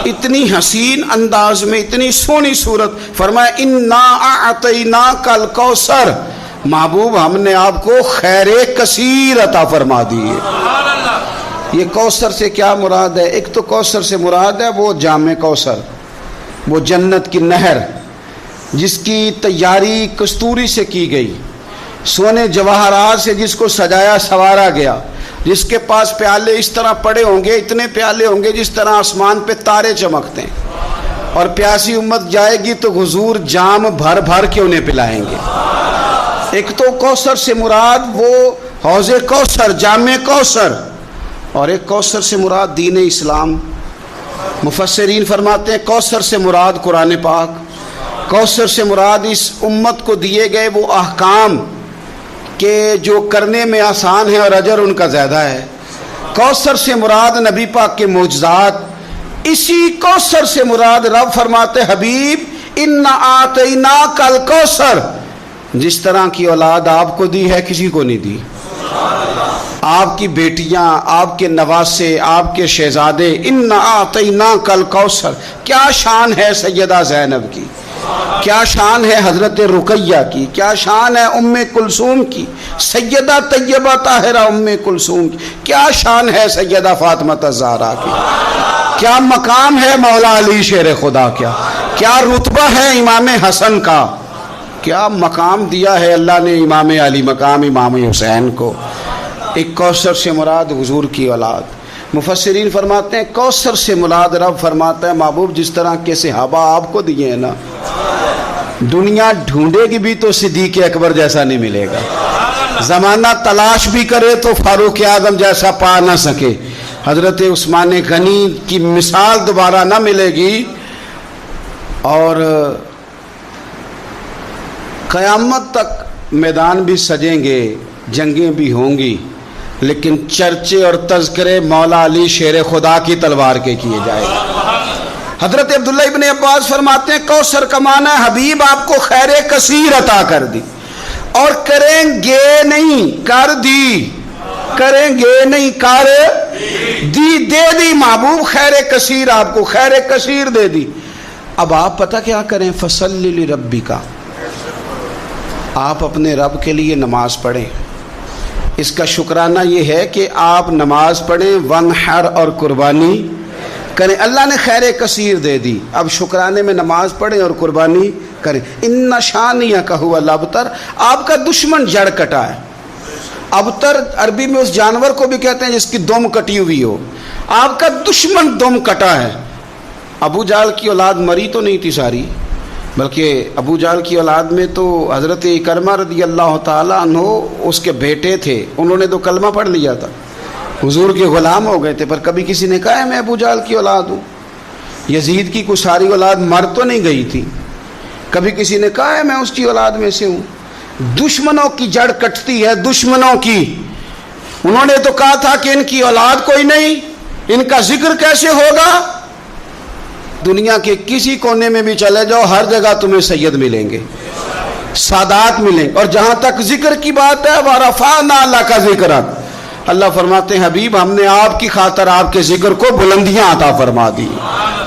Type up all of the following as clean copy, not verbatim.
اتنی حسین انداز میں، اتنی سونی صورت، فرمایا انا اعطیناک الکوثر، محبوب ہم نے آپ کو خیر کثیر عطا فرما دی ہے۔ یہ کوثر سے کیا مراد ہے؟ ایک تو کوثر سے مراد ہے وہ جام کوثر، وہ جنت کی نہر جس کی تیاری کستوری سے کی گئی، سونے جواہرات سے جس کو سجایا سنوارا گیا، جس کے پاس پیالے اس طرح پڑے ہوں گے، اتنے پیالے ہوں گے جس طرح آسمان پہ تارے چمکتے ہیں، اور پیاسی امت جائے گی تو حضور جام بھر بھر کے انہیں پلائیں گے۔ ایک تو کوثر سے مراد وہ حوض کوثر، جام کوثر، اور ایک کوثر سے مراد دین اسلام۔ مفسرین فرماتے ہیں کوثر سے مراد قرآن پاک، کوثر سے مراد اس امت کو دیے گئے وہ احکام کہ جو کرنے میں آسان ہے اور اجر ان کا زیادہ ہے۔ کوثر سے مراد نبی پاک کے معجزات، اسی کوثر سے مراد رب فرماتے حبیب انا اعطیناک الکوثر، جس طرح کی اولاد آپ کو دی ہے کسی کو نہیں دی۔ آپ کی بیٹیاں، آپ کے نواسے، آپ کے شہزادے، انا اعطیناک الکوثر۔ کیا شان ہے سیدہ زینب کی، کیا شان ہے حضرت رقیہ کی، کیا شان ہے ام کلثوم کی، سیدہ طیبہ طاہرہ ام کلثوم کی، کیا شان ہے سیدہ فاطمہ الزہرا کی، کیا مقام ہے مولا علی شیر خدا، کیا رتبہ ہے امام حسن کا، کیا مقام دیا ہے اللہ نے امام علی مقام امام حسین کو۔ ایک کوثر سے مراد حضور کی اولاد۔ مفسرین فرماتے ہیں کوثر سے مراد رب فرماتا ہے محبوب جس طرح کے صحابہ آپ کو دیے ہیں نا، دنیا ڈھونڈے گی بھی تو صدیق اکبر جیسا نہیں ملے گا، زمانہ تلاش بھی کرے تو فاروق اعظم جیسا پا نہ سکے، حضرت عثمان غنی کی مثال دوبارہ نہ ملے گی، اور قیامت تک میدان بھی سجیں گے، جنگیں بھی ہوں گی، لیکن چرچے اور تذکرے مولا علی شیر خدا کی تلوار کے کیے جائے گا۔ حضرت عبداللہ ابن عباس فرماتے ہیں کوثر کا معنی ہے حبیب آپ کو خیر کثیر عطا کر دی، اور کریں گے نہیں کر دی، کریں گے نہیں کر دی، دے دی محبوب خیر کثیر، آپ کو خیر کثیر دے دی۔ اب آپ پتہ کیا کریں؟ فصلی لربک، آپ اپنے رب کے لیے نماز پڑھیں۔ اس کا شکرانہ یہ ہے کہ آپ نماز پڑھیں، ونحر اور قربانی کریں، اللہ نے خیر کثیر دے دی، اب شکرانے میں نماز پڑھیں اور قربانی کریں۔ ان شانیک ھو الابتر، آپ کا دشمن جڑ کٹا ہے۔ ابتر عربی میں اس جانور کو بھی کہتے ہیں جس کی دم کٹی ہوئی ہو، آپ کا دشمن دم کٹا ہے۔ ابو جہل کی اولاد مری تو نہیں تھی ساری، بلکہ ابو جہل کی اولاد میں تو حضرت اکرمہ رضی اللہ تعالیٰ عنہ اس کے بیٹے تھے، انہوں نے تو کلمہ پڑھ لیا تھا، حضور کے غلام ہو گئے تھے، پر کبھی کسی نے کہا ہے میں ابو جہل کی اولاد ہوں۔ یزید کی کوئی ساری اولاد مر تو نہیں گئی تھی، کبھی کسی نے کہا ہے میں اس کی اولاد میں سے ہوں۔ دشمنوں کی جڑ کٹتی ہے، دشمنوں کی۔ انہوں نے تو کہا تھا کہ ان کی اولاد کوئی نہیں، ان کا ذکر کیسے ہوگا؟ دنیا کے کسی کونے میں بھی چلے جاؤ، ہر جگہ تمہیں سید ملیں گے، سادات ملیں گے۔ اور جہاں تک ذکر کی بات ہے وَرَفَعْنَا لَكَ ذِكْرَكَ، اللہ فرماتے ہیں حبیب ہم نے آپ کی خاطر آپ کے ذکر کو بلندیاں عطا فرما دی،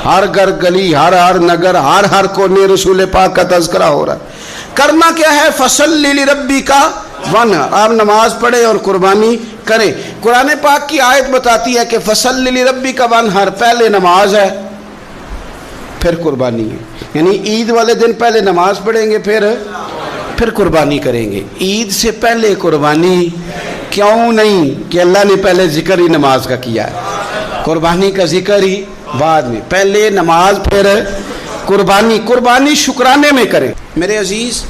ہر گھر گلی، ہر نگر، ہر کونے رسول پاک کا تذکرہ ہو رہا ہے۔ کرنا کیا ہے؟ فَصَلِّ لِرَبِّكَ وَانْحَرْ، آپ نماز پڑھیں اور قربانی کریں۔ قرآن پاک کی آیت بتاتی ہے کہ فَصَلِّ لِرَبِّكَ وَانْحَرْ، پہلے نماز ہے پھر قربانی ہے، یعنی عید والے دن پہلے نماز پڑھیں گے پھر قربانی کریں گے۔ عید سے پہلے قربانی کیوں نہیں کہ اللہ نے پہلے ذکر ہی نماز کا کیا ہے، قربانی کا ذکر ہی بعد میں، پہلے نماز پھر قربانی۔ قربانی شکرانے میں کریں۔ میرے عزیز،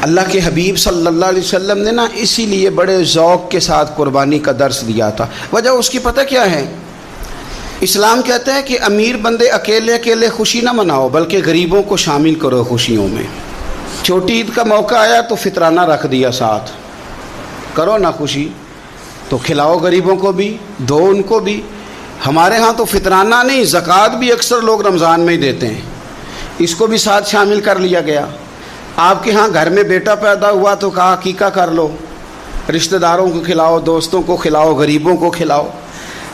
اللہ کے حبیب صلی اللہ علیہ وسلم نے نا اسی لیے بڑے ذوق کے ساتھ قربانی کا درس دیا تھا۔ وجہ اس کی پتہ کیا ہے؟ اسلام کہتا ہے کہ امیر بندے اکیلے اکیلے خوشی نہ مناؤ، بلکہ غریبوں کو شامل کرو خوشیوں میں۔ چھوٹی عید کا موقع آیا تو فطرانہ رکھ دیا ساتھ، کرو نا خوشی تو کھلاؤ غریبوں کو بھی، دو ان کو بھی۔ ہمارے ہاں تو فطرانہ نہیں، زکوٰۃ بھی اکثر لوگ رمضان میں ہی دیتے ہیں، اس کو بھی ساتھ شامل کر لیا گیا۔ آپ کے ہاں گھر میں بیٹا پیدا ہوا تو کہا عقیقہ کر لو، رشتہ داروں کو کھلاؤ، دوستوں کو کھلاؤ، غریبوں کو کھلاؤ۔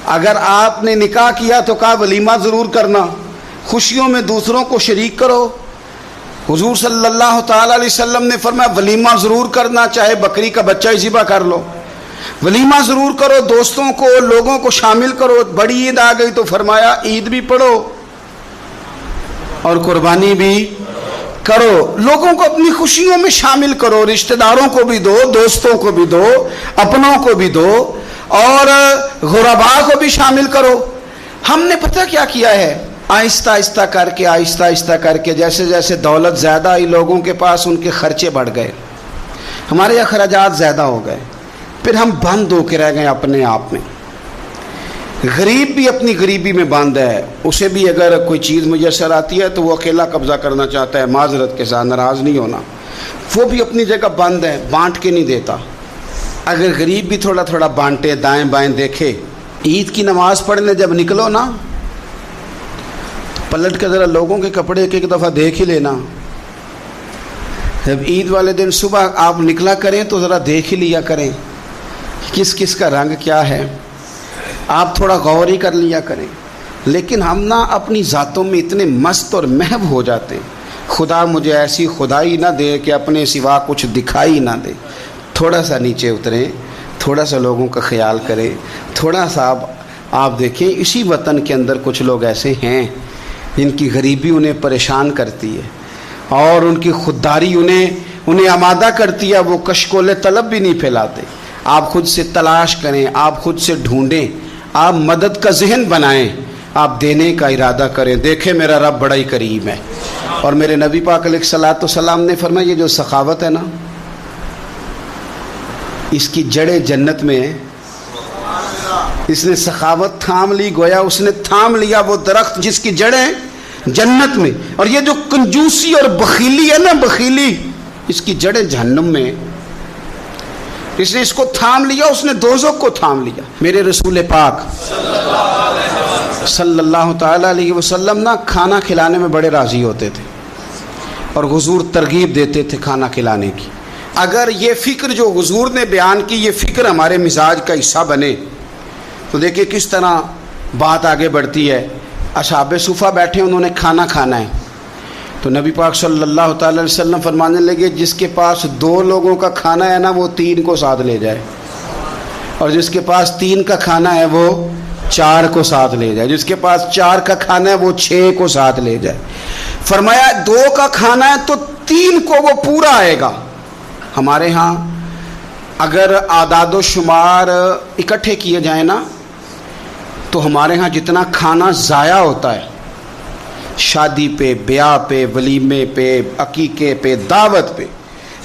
اگر آپ نے نکاح کیا تو کہا ولیمہ ضرور کرنا، خوشیوں میں دوسروں کو شریک کرو۔ حضور صلی اللہ تعالی علیہ وسلم نے فرمایا ولیمہ ضرور کرنا، چاہے بکری کا بچہ ہی ذبح کر لو، ولیمہ ضرور کرو، دوستوں کو لوگوں کو شامل کرو۔ بڑی عید آ گئی تو فرمایا عید بھی پڑھو اور قربانی بھی کرو، لوگوں کو اپنی خوشیوں میں شامل کرو، رشتہ داروں کو بھی دو، دوستوں کو بھی دو، اپنوں کو بھی دو اور غرباء کو بھی شامل کرو۔ ہم نے پتہ کیا کیا ہے، آہستہ آہستہ کر کے جیسے جیسے دولت زیادہ آئی لوگوں کے پاس، ان کے خرچے بڑھ گئے، ہمارے اخراجات زیادہ ہو گئے، پھر ہم بند ہو کے رہ گئے اپنے آپ میں۔ غریب بھی اپنی غریبی میں بند ہے، اسے بھی اگر کوئی چیز میسر آتی ہے تو وہ اکیلا قبضہ کرنا چاہتا ہے، معذرت کے ساتھ، ناراض نہیں ہونا، وہ بھی اپنی جگہ بند ہے، بانٹ کے نہیں دیتا۔ اگر غریب بھی تھوڑا تھوڑا بانٹے، دائیں بائیں دیکھے، عید کی نماز پڑھنے جب نکلو نا، پلٹ کے ذرا لوگوں کے کپڑے ایک دفعہ دیکھ ہی لینا۔ جب عید والے دن صبح آپ نکلا کریں تو ذرا دیکھ ہی لیا کریں کس کس کا رنگ کیا ہے، آپ تھوڑا غور ہی کر لیا کریں۔ لیکن ہم نا اپنی ذاتوں میں اتنے مست اور محو ہو جاتے ہیں، خدا مجھے ایسی خدائی نہ دے کہ اپنے سوا کچھ دکھائی نہ دے۔ تھوڑا سا نیچے اتریں، تھوڑا سا لوگوں کا خیال کریں، تھوڑا سا آپ دیکھیں اسی وطن کے اندر کچھ لوگ ایسے ہیں جن کی غریبی انہیں پریشان کرتی ہے اور ان کی خودداری انہیں آمادہ کرتی ہے، وہ کشکول طلب بھی نہیں پھیلاتے۔ آپ خود سے تلاش کریں، آپ خود سے ڈھونڈیں، آپ مدد کا ذہن بنائیں، آپ دینے کا ارادہ کریں۔ دیکھیں میرا رب بڑا ہی کریم ہے، اور میرے نبی پاک علیہ الصلوۃ والسلام نے فرمایا یہ جو سخاوت ہے نا، اس کی جڑیں جنت میں ہیں۔ اس نے سخاوت تھام لی، گویا اس نے تھام لیا وہ درخت جس کی جڑیں جنت میں، اور یہ جو کنجوسی اور بخیلی ہے نا، بخیلی، اس کی جڑیں جہنم میں۔ اس نے اس کو تھام لیا، اس نے دوزخ کو تھام لیا۔ میرے رسول پاک صلی اللہ تعالی علیہ وسلم نا کھانا کھلانے میں بڑے راضی ہوتے تھے اور حضور ترغیب دیتے تھے کھانا کھلانے کی۔ اگر یہ فکر جو حضور نے بیان کی، یہ فکر ہمارے مزاج کا حصہ بنے تو دیکھیں کس طرح بات آگے بڑھتی ہے۔ اصحاب صفہ بیٹھے، انہوں نے کھانا کھانا ہے، تو نبی پاک صلی اللہ تعالی علیہ وسلم فرمانے لگے جس کے پاس 2 لوگوں کا کھانا ہے نا وہ 3 کو ساتھ لے جائے، اور جس کے پاس 3 کا کھانا ہے وہ 4 کو ساتھ لے جائے، جس کے پاس 4 کا کھانا ہے وہ 6 کو ساتھ لے جائے۔ فرمایا 2 کا کھانا ہے تو 3 کو وہ پورا آئے گا۔ ہمارے ہاں اگر اعداد و شمار اکٹھے کیے جائیں نا تو ہمارے ہاں جتنا کھانا ضائع ہوتا ہے شادی پہ، بیاہ پہ، ولیمے پہ، عقیقے پہ، دعوت پہ،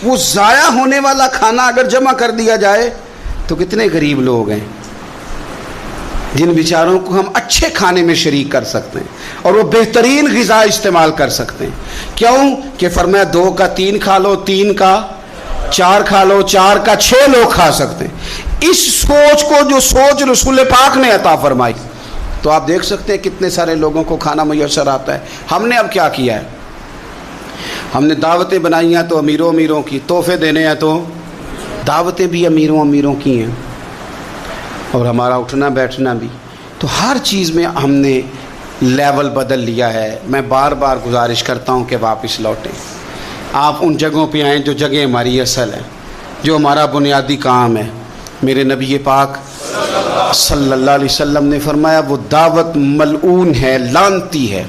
وہ ضائع ہونے والا کھانا اگر جمع کر دیا جائے تو کتنے غریب لوگ ہیں جن بیچاروں کو ہم اچھے کھانے میں شریک کر سکتے ہیں اور وہ بہترین غذا استعمال کر سکتے ہیں۔ کیوں کہ فرمایا 2 کا 3 کھا لو، 3 کا 4 کھا لو، 4 کا 6 لوگ کھا سکتے ہیں۔ اس سوچ کو جو سوچ رسول پاک نے عطا فرمائی تو آپ دیکھ سکتے ہیں کتنے سارے لوگوں کو کھانا میسر آتا ہے۔ ہم نے اب کیا کیا ہے، ہم نے دعوتیں بنائی ہیں تو امیروں کی، تحفے دینے ہیں تو دعوتیں بھی امیروں کی ہیں، اور ہمارا اٹھنا بیٹھنا بھی۔ تو ہر چیز میں ہم نے لیول بدل لیا ہے۔ میں بار بار گزارش کرتا ہوں کہ واپس لوٹیں، آپ ان جگہوں پہ آئیں جو جگہ ہماری اصل ہے، جو ہمارا بنیادی کام ہے۔ میرے نبی پاک صلی اللہ علیہ وسلم نے فرمایا وہ دعوت ملعون ہے، لعنتی ہے،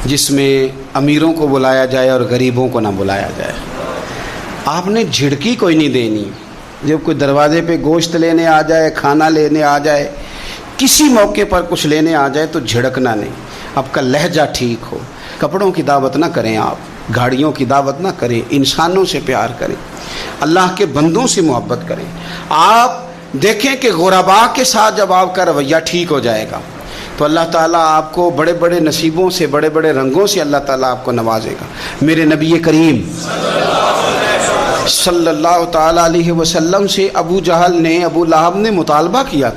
جس میں امیروں کو بلایا جائے اور غریبوں کو نہ بلایا جائے۔ آپ نے جھڑکی کوئی نہیں دینی، جب کوئی دروازے پہ گوشت لینے آ جائے، کھانا لینے آ جائے، کسی موقع پر کچھ لینے آ جائے تو جھڑکنا نہیں، آپ کا لہجہ ٹھیک ہو۔ کپڑوں کی دعوت نہ کریں، آپ گاڑیوں کی دعوت نہ کریں، انسانوں سے پیار کریں، اللہ کے بندوں سے محبت کریں۔ آپ دیکھیں کہ غرباء کے ساتھ جب آپ کا رویہ ٹھیک ہو جائے گا تو اللہ تعالیٰ آپ کو بڑے بڑے نصیبوں سے، بڑے بڑے رنگوں سے اللہ تعالیٰ آپ کو نوازے گا۔ میرے نبی کریم صلی اللہ تعالیٰ علیہ وسلم سے ابو جہل نے، ابو لہب نے مطالبہ کیا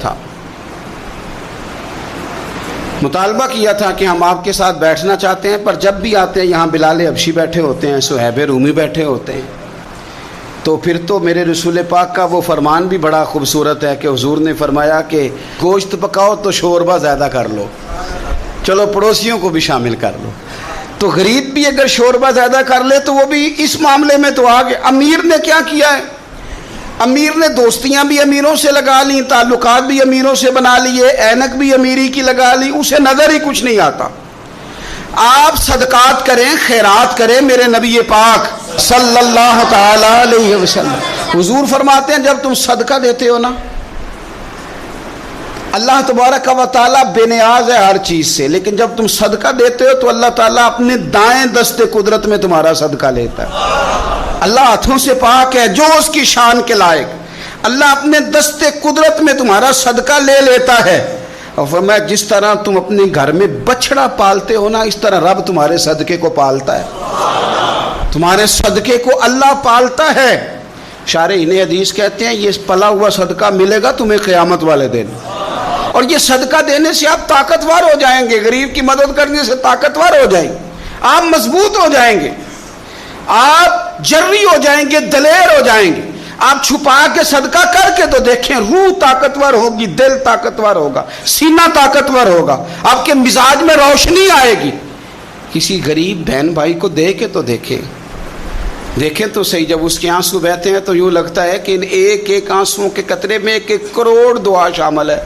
تھا کہ ہم آپ کے ساتھ بیٹھنا چاہتے ہیں، پر جب بھی آتے ہیں یہاں بلال حبشی بیٹھے ہوتے ہیں، صہیب رومی بیٹھے ہوتے ہیں، تو پھر تو میرے رسول پاک کا وہ فرمان بھی بڑا خوبصورت ہے کہ حضور نے فرمایا کہ گوشت پکاؤ تو شوربہ زیادہ کر لو، چلو پڑوسیوں کو بھی شامل کر لو۔ تو غریب بھی اگر شوربہ زیادہ کر لے تو وہ بھی اس معاملے میں تو آگے۔ امیر نے کیا کیا ہے؟ امیر نے دوستیاں بھی امیروں سے لگا لی، تعلقات بھی امیروں سے بنا لیے، اینک بھی امیری کی لگا لی، اسے نظر ہی کچھ نہیں آتا۔ آپ صدقات کریں، خیرات کریں، میرے نبی پاک صلی اللہ تعالی علیہ وسلم حضور فرماتے ہیں جب تم صدقہ دیتے ہو نا، اللہ تبارک و تعالیٰ بے نیاز ہے ہر چیز سے، لیکن جب تم صدقہ دیتے ہو تو اللہ تعالیٰ اپنے دائیں دست قدرت میں تمہارا صدقہ لیتا ہے۔ اللہ ہاتھوں سے پاک ہے جو اس کی شان کے لائق، اللہ اپنے دست قدرت میں تمہارا صدقہ لے لیتا ہے۔ اور فرمایا جس طرح تم اپنے گھر میں بچڑا پالتے ہو نا، اس طرح رب تمہارے صدقے کو پالتا ہے، تمہارے صدقے کو اللہ پالتا ہے۔ شارحین حدیث کہتے ہیں یہ پلا ہوا صدقہ ملے گا تمہیں قیامت والے دن، اور یہ صدقہ دینے سے آپ طاقتور ہو جائیں گے، غریب کی مدد کرنے سے طاقتور ہو جائیں گے، آپ مضبوط ہو جائیں گے، آپ جری ہو جائیں گے، دلیر ہو جائیں گے۔ آپ چھپا کے صدقہ کر کے تو دیکھیں، روح طاقتور ہوگی، دل طاقتور ہوگا، سینہ طاقتور ہوگا، آپ کے مزاج میں روشنی آئے گی۔ کسی غریب بہن بھائی کو دے کے تو دیکھیں تو صحیح، جب اس کے آنسو بہتے ہیں تو یوں لگتا ہے کہ ان ایک ایک آنسوؤں کے قطرے میں 1 کروڑ دعا شامل ہے۔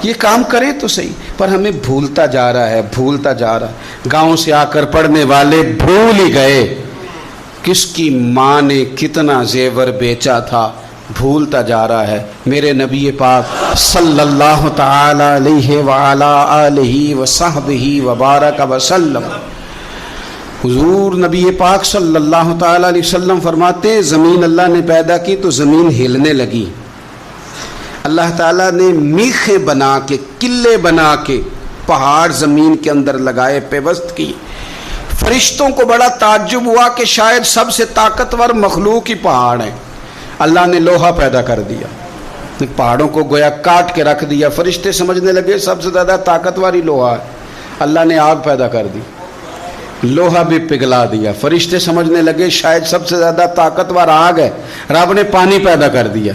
یہ کام کریں تو صحیح، پر ہمیں بھولتا جا رہا ہے۔ گاؤں سے آ کر پڑھنے والے بھول ہی گئے کس کی ماں نے کتنا زیور بیچا تھا، بھولتا جا رہا ہے۔ میرے نبی پاک صلی اللہ تعالی علیہ وعلا آلہ وصحبہ وبارک وسلم، حضور نبی پاک صلی اللہ تعالی علیہ وسلم فرماتے ہیں زمین اللہ نے پیدا کی تو زمین ہلنے لگی، اللہ تعالیٰ نے میخیں بنا کے، قلعے بنا کے پہاڑ زمین کے اندر لگائے، پیوست کی۔ فرشتوں کو بڑا تعجب ہوا کہ شاید سب سے طاقتور مخلوق ہی پہاڑ ہیں۔ اللہ نے لوہا پیدا کر دیا، پہاڑوں کو گویا کاٹ کے رکھ دیا۔ فرشتے سمجھنے لگے سب سے زیادہ طاقتور ہی لوہا ہے، اللہ نے آگ پیدا کر دی، لوہا بھی پگھلا دیا۔ فرشتے سمجھنے لگے شاید سب سے زیادہ طاقتور آگ ہے، رب نے پانی پیدا کر دیا،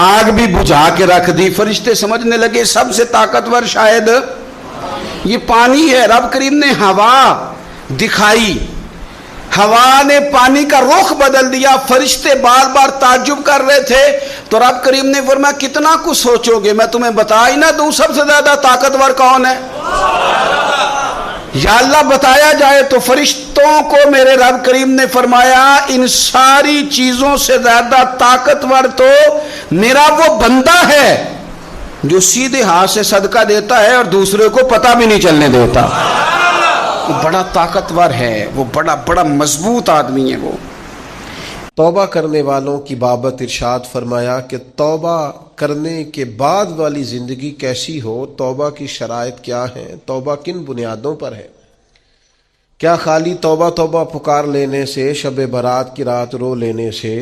آگ بھی بجھا کے رکھ دی۔ فرشتے سمجھنے لگے سب سے طاقتور شاید یہ پانی ہے، رب کریم نے ہوا دکھائی، ہوا نے پانی کا رخ بدل دیا۔ فرشتے بار بار تعجب کر رہے تھے تو رب کریم نے فرمایا کتنا کچھ سوچو گے، میں تمہیں بتا ہی نہ دوں سب سے زیادہ طاقتور کون ہے؟ یا اللہ بتایا جائے تو فرشتوں کو میرے رب کریم نے فرمایا ان ساری چیزوں سے زیادہ طاقتور تو میرا وہ بندہ ہے جو سیدھے ہاتھ سے صدقہ دیتا ہے اور دوسرے کو پتہ بھی نہیں چلنے دیتا۔ وہ بڑا طاقتور ہے، وہ بڑا مضبوط آدمی ہے۔ وہ توبہ کرنے والوں کی بابت ارشاد فرمایا کہ توبہ کرنے کے بعد والی زندگی کیسی ہو، توبہ کی شرائط کیا ہیں، توبہ کن بنیادوں پر ہے؟ کیا خالی توبہ پکار لینے سے، شب برات کی رات رو لینے سے،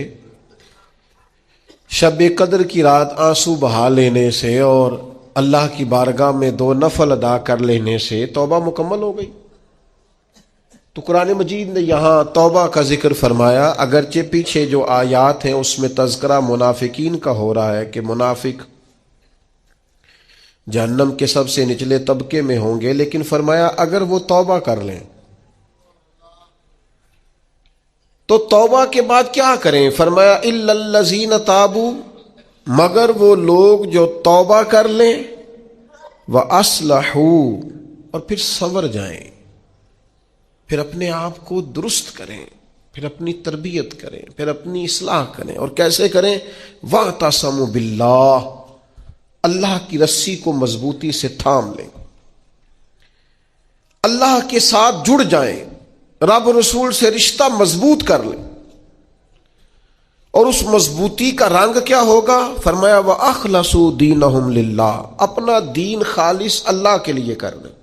شب قدر کی رات آنسو بہا لینے سے اور اللہ کی بارگاہ میں 2 نفل ادا کر لینے سے توبہ مکمل ہو گئی؟ تو قرآن مجید نے یہاں توبہ کا ذکر فرمایا، اگرچہ پیچھے جو آیات ہیں اس میں تذکرہ منافقین کا ہو رہا ہے کہ منافق جہنم کے سب سے نچلے طبقے میں ہوں گے، لیکن فرمایا اگر وہ توبہ کر لیں تو توبہ کے بعد کیا کریں؟ فرمایا الا الذین تابوا، مگر وہ لوگ جو توبہ کر لیں، وَأَصْلَحُوا، اور پھر سنور جائیں، پھر اپنے آپ کو درست کریں، پھر اپنی تربیت کریں، پھر اپنی اصلاح کریں۔ اور کیسے کریں؟ وَاعْتَصَمُوا بِاللَّهِ، اللہ کی رسی کو مضبوطی سے تھام لیں، اللہ کے ساتھ جڑ جائیں، رب رسول سے رشتہ مضبوط کر لیں۔ اور اس مضبوطی کا رنگ کیا ہوگا؟ فرمایا وَأَخْلَصُوا دِينَهُمْ لِلَّهِ، اپنا دین خالص اللہ کے لیے کر لیں،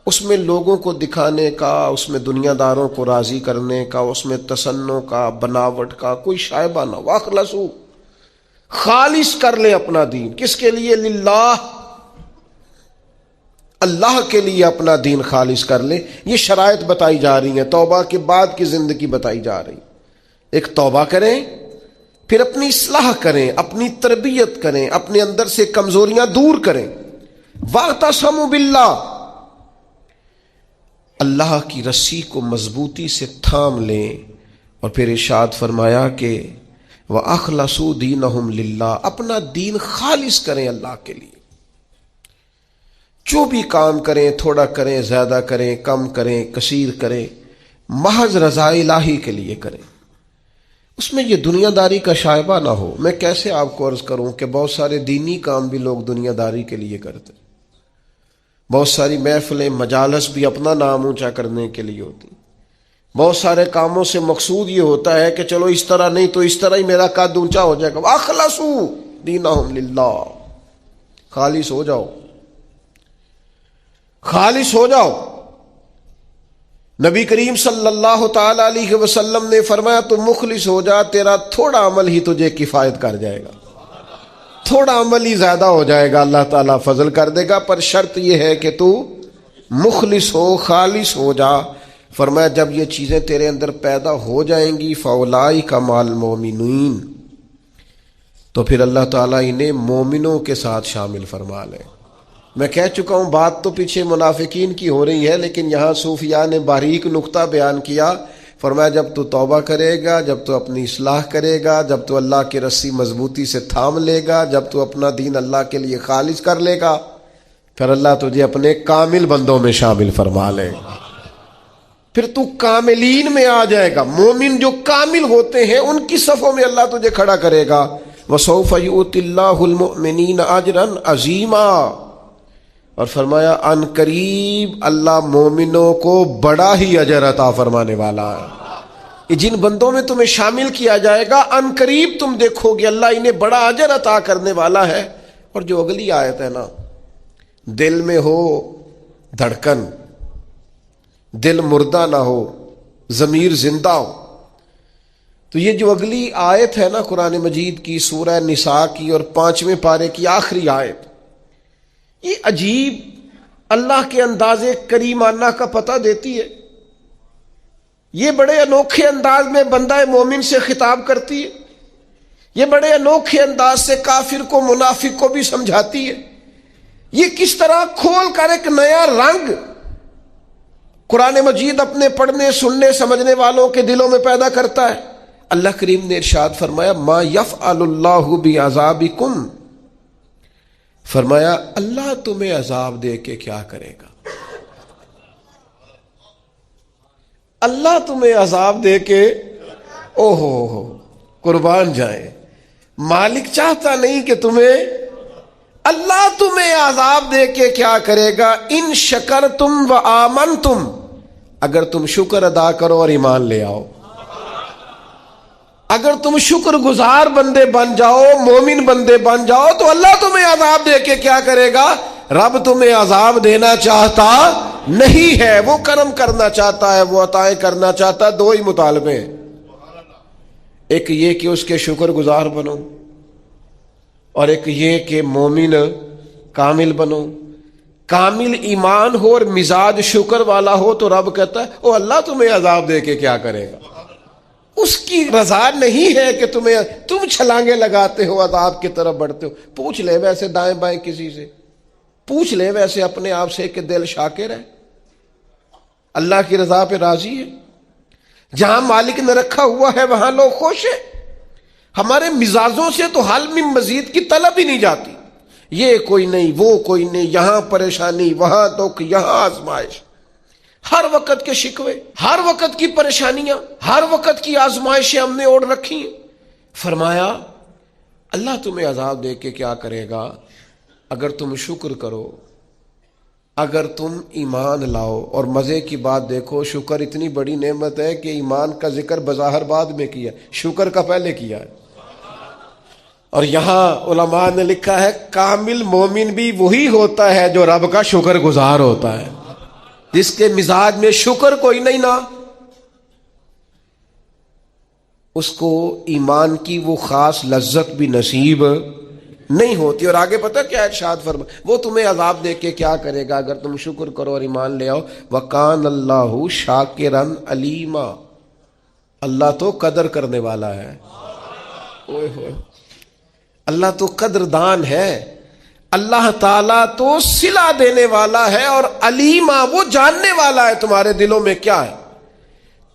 اس میں لوگوں کو دکھانے کا، اس میں دنیا داروں کو راضی کرنے کا، اس میں تصنع کا، بناوٹ کا کوئی شائبہ نہ ہو۔ وَأَخْلَصُوا، خالص کر لیں اپنا دین، کس کے لیے؟ للہ، اللہ کے لیے اپنا دین خالص کر لیں۔ یہ شرائط بتائی جا رہی ہیں، توبہ کے بعد کی زندگی بتائی جا رہی۔ ایک توبہ کریں، پھر اپنی اصلاح کریں، اپنی تربیت کریں، اپنے اندر سے کمزوریاں دور کریں. واعتصموا باللہ، اللہ کی رسی کو مضبوطی سے تھام لیں. اور پھر ارشاد فرمایا کہ وَأَخْلَصُوا دِينَهُمْ لِلَّهِ، اپنا دین خالص کریں اللہ کے لیے. جو بھی کام کریں، تھوڑا کریں، زیادہ کریں، کم کریں، کثیر کریں، محض رضا الہی کے لیے کریں. اس میں یہ دنیا داری کا شائبہ نہ ہو. میں کیسے آپ کو عرض کروں کہ بہت سارے دینی کام بھی لوگ دنیا داری کے لیے کرتے، بہت ساری محفلیں، مجالس بھی اپنا نام اونچا کرنے کے لیے ہوتی. بہت سارے کاموں سے مقصود یہ ہوتا ہے کہ چلو اس طرح نہیں تو اس طرح ہی میرا قد اونچا ہو جائے گا. اخلصوا دینہم للہ، خالص ہو جاؤ، خالص ہو جاؤ. نبی کریم صلی اللہ تعالی علیہ وسلم نے فرمایا تو مخلص ہو جا، تیرا تھوڑا عمل ہی تجھے کفایت کر جائے گا، تھوڑا عمل ہی زیادہ ہو جائے گا، اللہ تعالیٰ فضل کر دے گا. پر شرط یہ ہے کہ تو مخلص ہو، خالص ہو جا. فرمایا جب یہ چیزیں تیرے اندر پیدا ہو جائیں گی فَأُولَٰئِکَ مَعَ الْمُؤْمِنِينَ، تو پھر اللہ تعالیٰ انہیں مومنوں کے ساتھ شامل فرما لے. میں کہہ چکا ہوں بات تو پیچھے منافقین کی ہو رہی ہے، لیکن یہاں صوفیاء نے باریک نقطہ بیان کیا. فرمایا جب تو توبہ کرے گا، جب تو اپنی اصلاح کرے گا، جب تو اللہ کی رسی مضبوطی سے تھام لے گا، جب تو اپنا دین اللہ کے لیے خالص کر لے گا، پھر اللہ تجھے اپنے کامل بندوں میں شامل فرما لے. پھر تو کاملین میں آ جائے گا. مومن جو کامل ہوتے ہیں ان کی صفوں میں اللہ تجھے کھڑا کرے گا. وَسَوْفَ يُؤْتِ اللَّهُ الْمُؤْمِنِينَ أَجْرًا عَظِيمًا، اور فرمایا ان قریب اللہ مومنوں کو بڑا ہی اجر عطا فرمانے والا ہے. جن بندوں میں تمہیں شامل کیا جائے گا ان قریب تم دیکھو گے اللہ انہیں بڑا اجر عطا کرنے والا ہے. اور جو اگلی آیت ہے نا، دل میں ہو دھڑکن، دل مردہ نہ ہو، ضمیر زندہ ہو. تو یہ جو اگلی آیت ہے نا قرآن مجید کی، سورہ نساء کی اور 5ویں پارے کی آخری آیت، یہ عجیب اللہ کے انداز کریمانہ کا پتہ دیتی ہے. یہ بڑے انوکھے انداز میں بندہ مومن سے خطاب کرتی ہے. یہ بڑے انوکھے انداز سے کافر کو، منافق کو بھی سمجھاتی ہے. یہ کس طرح کھول کر ایک نیا رنگ قرآن مجید اپنے پڑھنے، سننے، سمجھنے والوں کے دلوں میں پیدا کرتا ہے. اللہ کریم نے ارشاد فرمایا ما یفعل اللہ بعذابکم، فرمایا اللہ تمہیں عذاب دے کے کیا کرے گا. اللہ تمہیں عذاب دے کے او ہو قربان جائے. مالک چاہتا نہیں کہ اللہ تمہیں عذاب دے کے کیا کرے گا. ان شکرتم و آمنتم، اگر تم شکر ادا کرو اور ایمان لے آؤ، اگر تم شکر گزار بندے بن جاؤ، مومن بندے بن جاؤ، تو اللہ تمہیں عذاب دے کے کیا کرے گا. رب تمہیں عذاب دینا چاہتا نہیں ہے، وہ کرم کرنا چاہتا ہے، وہ عطائیں کرنا چاہتا ہے. دو ہی مطالبے ہیں، ایک یہ کہ اس کے شکر گزار بنو، اور ایک یہ کہ مومن کامل بنو. کامل ایمان ہو اور مزاج شکر والا ہو تو رب کہتا ہے او اللہ تمہیں عذاب دے کے کیا کرے گا. اس کی رضا نہیں ہے کہ تم چھلانگے لگاتے ہو، عذاب کی طرف بڑھتے ہو. پوچھ لے ویسے دائیں بائیں کسی سے، پوچھ لے ویسے اپنے آپ سے کہ دل شاکر ہے، اللہ کی رضا پہ راضی ہے. جہاں مالک نے رکھا ہوا ہے وہاں لوگ خوش ہیں. ہمارے مزاجوں سے تو حل میں مزید کی طلب ہی نہیں جاتی. یہ کوئی نہیں، وہ کوئی نہیں، یہاں پریشانی، وہاں دکھ، یہاں آزمائش، ہر وقت کے شکوے، ہر وقت کی پریشانیاں، ہر وقت کی آزمائشیں ہم نے اوڑھ رکھی ہیں. فرمایا اللہ تمہیں عذاب دے کے کیا کرے گا اگر تم شکر کرو، اگر تم ایمان لاؤ. اور مزے کی بات دیکھو، شکر اتنی بڑی نعمت ہے کہ ایمان کا ذکر بظاہر بعد میں کیا، شکر کا پہلے کیا ہے. اور یہاں علماء نے لکھا ہے کامل مومن بھی وہی ہوتا ہے جو رب کا شکر گزار ہوتا ہے، جس کے مزاج میں شکر کوئی نہیں نا، اس کو ایمان کی وہ خاص لذت بھی نصیب نہیں ہوتی. اور آگے پتہ کیا ارشاد فرما، وہ تمہیں عذاب دے کے کیا کرے گا اگر تم شکر کرو اور ایمان لے آؤ. وَقَانَ اللَّهُ شَاكِرًا عَلِيمًا، اللہ تو قدر کرنے والا ہے، اوئے ہوئے، اللہ تو قدردان ہے، اللہ تعالیٰ تو صلہ دینے والا ہے، اور علیمہ وہ جاننے والا ہے تمہارے دلوں میں کیا ہے۔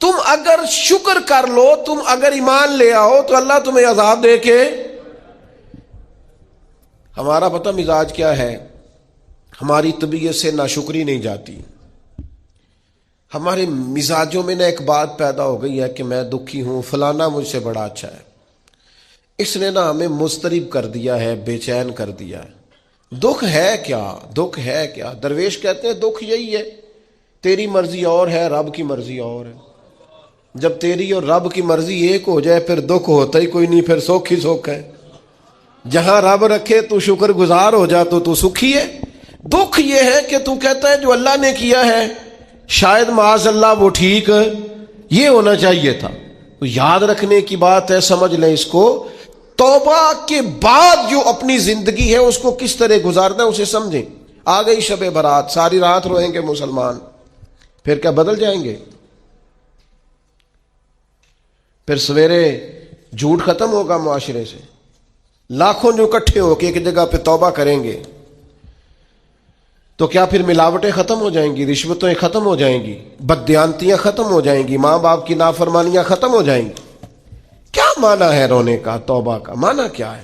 تم اگر شکر کر لو، تم اگر ایمان لے آؤ تو اللہ تمہیں عذاب دے کے، ہمارا پتہ مزاج کیا ہے، ہماری طبیعت سے ناشکری نہیں جاتی، ہمارے مزاجوں میں ایک بات پیدا ہو گئی ہے کہ میں دکھی ہوں، فلانا مجھ سے بڑا اچھا ہے، اس نے ہمیں مضطرب کر دیا ہے، بے چین کر دیا ہے۔ دکھ ہے کیا؟ دکھ ہے کیا؟ درویش کہتے ہیں دکھ یہی ہے، تیری مرضی اور ہے، رب کی مرضی اور ہے۔ جب تیری اور رب کی مرضی ایک ہو جائے پھر دکھ ہوتا ہی کوئی نہیں، پھر سکھ ہی سکھ ہے۔ جہاں رب رکھے تو شکر گزار ہو جا تو سکھی ہے۔ دکھ یہ ہے کہ تو کہتا ہے جو اللہ نے کیا ہے شاید معاذ اللہ وہ ٹھیک یہ ہونا چاہیے تھا۔ تو یاد رکھنے کی بات ہے، سمجھ لیں اس کو، توبہ کے بعد جو اپنی زندگی ہے اس کو کس طرح گزارنا ہے اسے سمجھیں۔ آ گئی شب برات، ساری رات روئیں گے مسلمان، پھر کیا بدل جائیں گے؟ پھر سویرے جھوٹ ختم ہوگا معاشرے سے، لاکھوں جو اکٹھے ہو کے ایک جگہ پہ توبہ کریں گے تو کیا پھر ملاوٹیں ختم ہو جائیں گی، رشوتیں ختم ہو جائیں گی، بددیانتیاں ختم ہو جائیں گی، ماں باپ کی نافرمانیاں ختم ہو جائیں گی؟ کیا معنی ہے رونے کا؟ توبہ کا معنی کیا ہے؟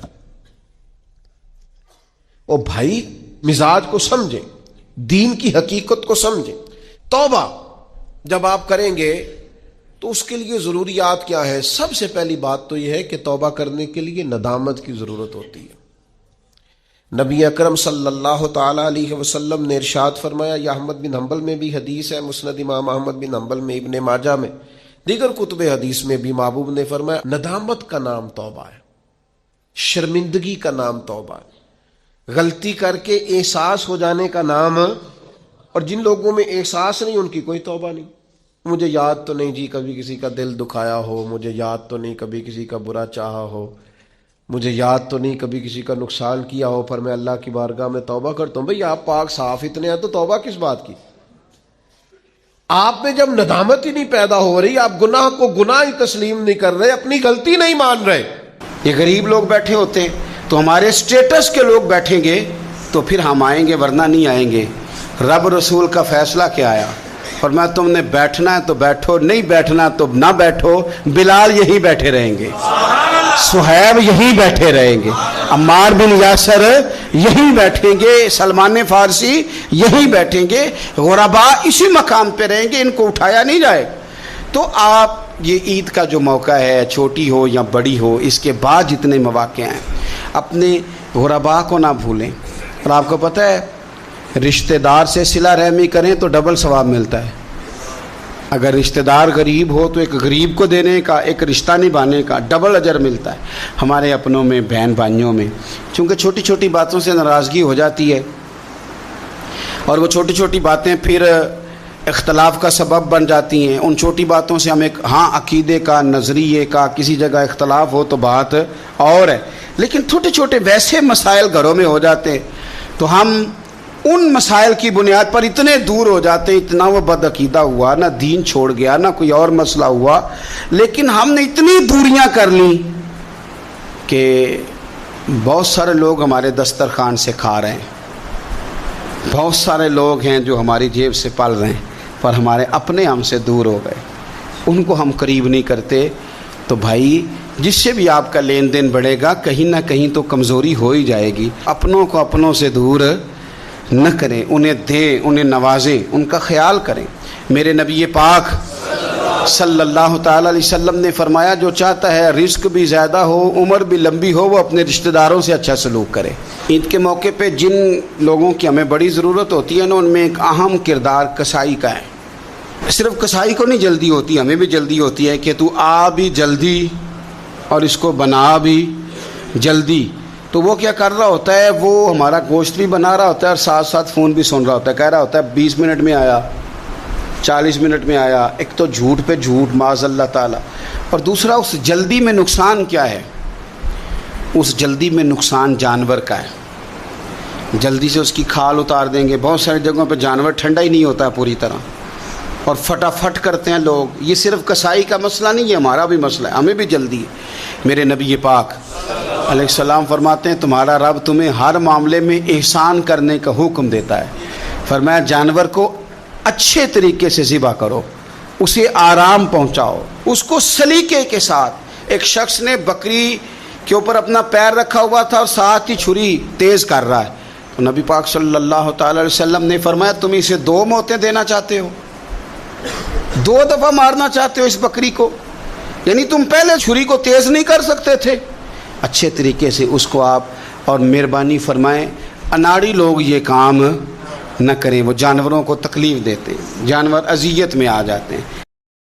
او بھائی مزاج کو سمجھیں، دین کی حقیقت کو سمجھیں۔ توبہ جب آپ کریں گے تو اس کے لیے ضروریات کیا ہے؟ سب سے پہلی بات تو یہ ہے کہ توبہ کرنے کے لیے ندامت کی ضرورت ہوتی ہے۔ نبی اکرم صلی اللہ تعالی علیہ وسلم نے ارشاد فرمایا، یہ احمد بن حنبل میں بھی حدیث ہے، مسند امام احمد بن حنبل میں، ابن ماجہ میں، دیگر کتب حدیث میں بھی محبوب نے فرمایا ندامت کا نام توبہ ہے، شرمندگی کا نام توبہ ہے، غلطی کر کے احساس ہو جانے کا نام، اور جن لوگوں میں احساس نہیں ان کی کوئی توبہ نہیں۔ مجھے یاد تو نہیں جی کبھی کسی کا دل دکھایا ہو، مجھے یاد تو نہیں کبھی کسی کا برا چاہا ہو، مجھے یاد تو نہیں کبھی کسی کا نقصان کیا ہو، پر میں اللہ کی بارگاہ میں توبہ کرتا ہوں۔ بھئی آپ پاک صاف اتنے ہیں تو توبہ کس بات کی؟ آپ میں جب ندامت ہی نہیں پیدا ہو رہی، آپ گناہ کو گناہ ہی تسلیم نہیں کر رہے، اپنی غلطی نہیں مان رہے۔ یہ غریب لوگ بیٹھے ہوتے ہیں تو ہمارے سٹیٹس کے لوگ بیٹھیں گے تو پھر ہم آئیں گے، ورنہ نہیں آئیں گے۔ رب رسول کا فیصلہ کیا آیا؟ فرمایا تم نے بیٹھنا ہے تو بیٹھو، نہیں بیٹھنا تو نہ بیٹھو۔ بلال یہی بیٹھے رہیں گے، صہیب یہی بیٹھے رہیں گے، عمار بن یاسر یہی بیٹھیں گے، سلمان فارسی یہی بیٹھیں گے، غرباء اسی مقام پہ رہیں گے، ان کو اٹھایا نہیں جائے۔ تو آپ یہ عید کا جو موقع ہے، چھوٹی ہو یا بڑی ہو، اس کے بعد جتنے مواقع ہیں اپنے غرباء کو نہ بھولیں۔ اور آپ کو پتہ ہے رشتہ دار سے صلہ رحمی کریں تو ڈبل ثواب ملتا ہے۔ اگر رشتہ دار غریب ہو تو ایک غریب کو دینے کا، ایک رشتہ نبھانے کا ڈبل اجر ملتا ہے۔ ہمارے اپنوں میں، بہن بھائیوں میں چونکہ چھوٹی چھوٹی باتوں سے ناراضگی ہو جاتی ہے، اور وہ چھوٹی چھوٹی باتیں پھر اختلاف کا سبب بن جاتی ہیں۔ ان چھوٹی باتوں سے ہم ایک عقیدے کا، نظریے کا کسی جگہ اختلاف ہو تو بات اور ہے، لیکن چھوٹے چھوٹے ویسے مسائل گھروں میں ہو جاتے ہیں تو ہم ان مسائل کی بنیاد پر اتنے دور ہو جاتے ہیں، اتنا وہ بد عقیدہ ہوا، نہ دین چھوڑ گیا، نہ کوئی اور مسئلہ ہوا، لیکن ہم نے اتنی دوریاں کر لیں کہ بہت سارے لوگ ہمارے دسترخوان سے کھا رہے ہیں، بہت سارے لوگ ہیں جو ہماری جیب سے پل رہے ہیں، پر ہمارے اپنے ہم سے دور ہو گئے، ان کو ہم قریب نہیں کرتے۔ تو بھائی جس سے بھی آپ کا لین دین بڑھے گا کہیں نہ کہیں تو کمزوری ہو ہی جائے گی۔ اپنوں کو اپنوں سے دور نہ کریں، انہیں دیں، انہیں نوازیں، ان کا خیال کریں۔ میرے نبی پاک صلی اللہ تعالی علیہ وسلم نے فرمایا جو چاہتا ہے رزق بھی زیادہ ہو، عمر بھی لمبی ہو، وہ اپنے رشتہ داروں سے اچھا سلوک کرے۔ عید کے موقع پہ جن لوگوں کی ہمیں بڑی ضرورت ہوتی ہے نا، ان میں ایک اہم کردار کسائی کا ہے۔ صرف کسائی کو نہیں جلدی ہوتی، ہمیں بھی جلدی ہوتی ہے کہ تو آ بھی جلدی اور اس کو بنا بھی جلدی۔ تو وہ کیا کر رہا ہوتا ہے، وہ ہمارا گوشت بھی بنا رہا ہوتا ہے اور ساتھ ساتھ فون بھی سن رہا ہوتا ہے، کہہ رہا ہوتا ہے 20 منٹ میں آیا، 40 منٹ میں آیا۔ ایک تو جھوٹ پہ جھوٹ معاذ اللہ تعالیٰ، اور دوسرا اس جلدی میں نقصان کیا ہے؟ اس جلدی میں نقصان جانور کا ہے، جلدی سے اس کی کھال اتار دیں گے۔ بہت ساری جگہوں پہ جانور ٹھنڈا ہی نہیں ہوتا ہے پوری طرح، اور فٹافٹ کرتے ہیں لوگ. یہ صرف کسائی کا مسئلہ نہیں ہے، ہمارا بھی مسئلہ ہے، ہمیں بھی جلدی ہے. میرے نبی پاک علیہ السلام فرماتے ہیں تمہارا رب تمہیں ہر معاملے میں احسان کرنے کا حکم دیتا ہے. فرمایا جانور کو اچھے طریقے سے ذبح کرو، اسے آرام پہنچاؤ، اس کو سلیقے کے ساتھ. ایک شخص نے بکری کے اوپر اپنا پیر رکھا ہوا تھا اور ساتھ ہی چھری تیز کر رہا ہے. تو نبی پاک صلی اللہ تعالی علیہ وسلم نے فرمایا تم اسے 2 موتیں دینا چاہتے ہو، 2 دفعہ مارنا چاہتے ہو اس بکری کو؟ یعنی تم پہلے چھری کو تیز نہیں کر سکتے تھے؟ اچھے طریقے سے اس کو آپ، اور مہربانی فرمائیں اناڑی لوگ یہ کام نہ کریں، وہ جانوروں کو تکلیف دیتے ہیں، جانور اذیت میں آ جاتے ہیں.